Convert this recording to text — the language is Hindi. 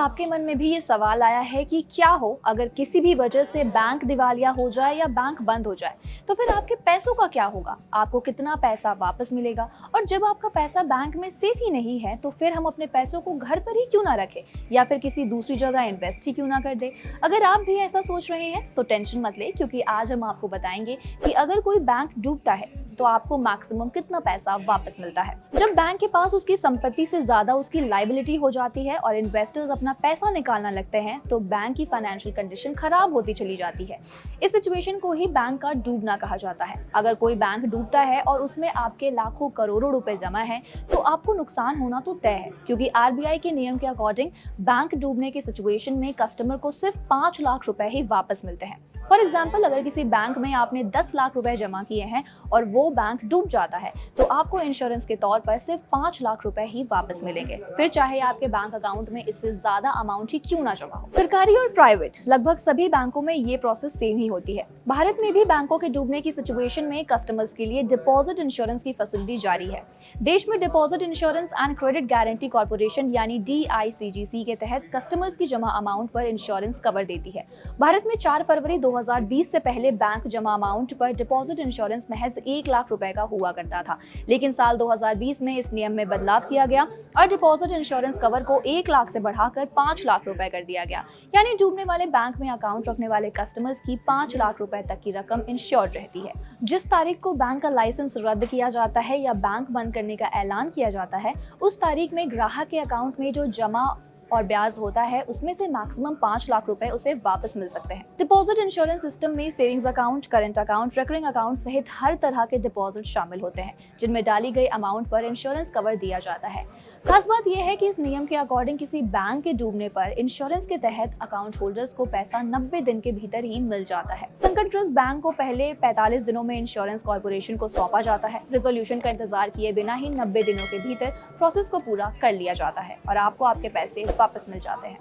आपके मन में भी ये सवाल आया है कि क्या हो अगर किसी भी वजह से बैंक दिवालिया हो जाए या बैंक बंद हो जाए, तो फिर आपके पैसों का क्या होगा, आपको कितना पैसा वापस मिलेगा। और जब आपका पैसा बैंक में सेफ ही नहीं है तो फिर हम अपने पैसों को घर पर ही क्यों ना रखें या फिर किसी दूसरी जगह इन्वेस्ट ही क्यों ना कर दे। अगर आप भी ऐसा सोच रहे हैं तो टेंशन मत ले, क्योंकि आज हम आपको बताएंगे कि अगर कोई बैंक डूबता है तो आपको मैक्सिमम कितना पैसा वापस मिलता है। जब बैंक के पास उसकी संपत्ति से ज्यादा उसकी लायबिलिटी हो जाती है और इन्वेस्टर्स अपना पैसा निकालना लगते हैं तो बैंक की फाइनेंशियल कंडीशन खराब होती चली जाती है। इस सिचुएशन को ही बैंक का डूबना कहा जाता है। अगर कोई बैंक डूबता है और उसमें आपके लाखों करोड़ों रुपए जमा है तो आपको नुकसान होना तो तय है, क्योंकि आरबीआई के नियम के अकॉर्डिंग बैंक डूबने की सिचुएशन में कस्टमर को सिर्फ 5 लाख रुपए ही वापस मिलते हैं। फॉर एग्जाम्पल, अगर किसी बैंक में आपने 10 लाख रुपए जमा किए हैं और वो बैंक डूब जाता है तो आपको इंश्योरेंस के तौर पर सिर्फ 5 लाख रुपए ही वापस मिलेंगे, फिर चाहे आपके बैंक अकाउंट में इससे ज्यादा अमाउंट ही क्यों ना जमा हो। सरकारी और प्राइवेट लगभग सभी बैंकों में ये प्रोसेस सेम ही होती है। भारत में भी बैंकों के डूबने की सिचुएशन में कस्टमर्स के लिए डिपॉजिट इंश्योरेंस की फैसिलिटी जारी है। देश में deposit insurance and credit guarantee corporation यानी DICGC के तहत कस्टमर्स की जमा अमाउंट पर इंश्योरेंस कवर देती है। भारत में 4 फरवरी 2020 से पहले बैंक जमा अमाउंट पर डिपॉजिट इंश्योरेंस महज 1 लाख रुपए का हुआ करता था, लेकिन साल 2020 में इस नियम में बदलाव किया गया और डिपॉजिट इंश्योरेंस कवर को 1 लाख से बढ़ाकर 5 लाख रुपए कर दिया गया। यानी डूबने वाले बैंक में अकाउंट रखने वाले कस्टमर्स की 5 लाख रुपए तक की रकम इंश्योर्ड रहती है। जिस तारीख को बैंक का लाइसेंस रद्द किया जाता है या बैंक बंद करने का ऐलान किया जाता है, उस तारीख में ग्राहक के अकाउंट में जो जमा और ब्याज होता है उसमें से मैक्सिमम 5 लाख रुपए उसे वापस मिल सकते हैं। डिपॉजिट इंश्योरेंस सिस्टम में savings account, current account, recurring account सहित हर तरह के डिपॉजिट शामिल होते हैं जिनमें डाली गई अमाउंट पर इंश्योरेंस कवर दिया जाता है। खास बात यह है कि इस नियम के अकॉर्डिंग किसी बैंक के डूबने पर इंश्योरेंस के तहत अकाउंट होल्डर्स को पैसा 90 दिन के भीतर ही मिल जाता है। संकटग्रस्त बैंक को पहले 45 दिनों में इंश्योरेंस कॉर्पोरेशन को सौंपा जाता है। रेजोल्यूशन का इंतजार किए बिना ही 90 दिनों के भीतर प्रोसेस को पूरा कर लिया जाता है और आपको आपके पैसे वापस मिल जाते हैं।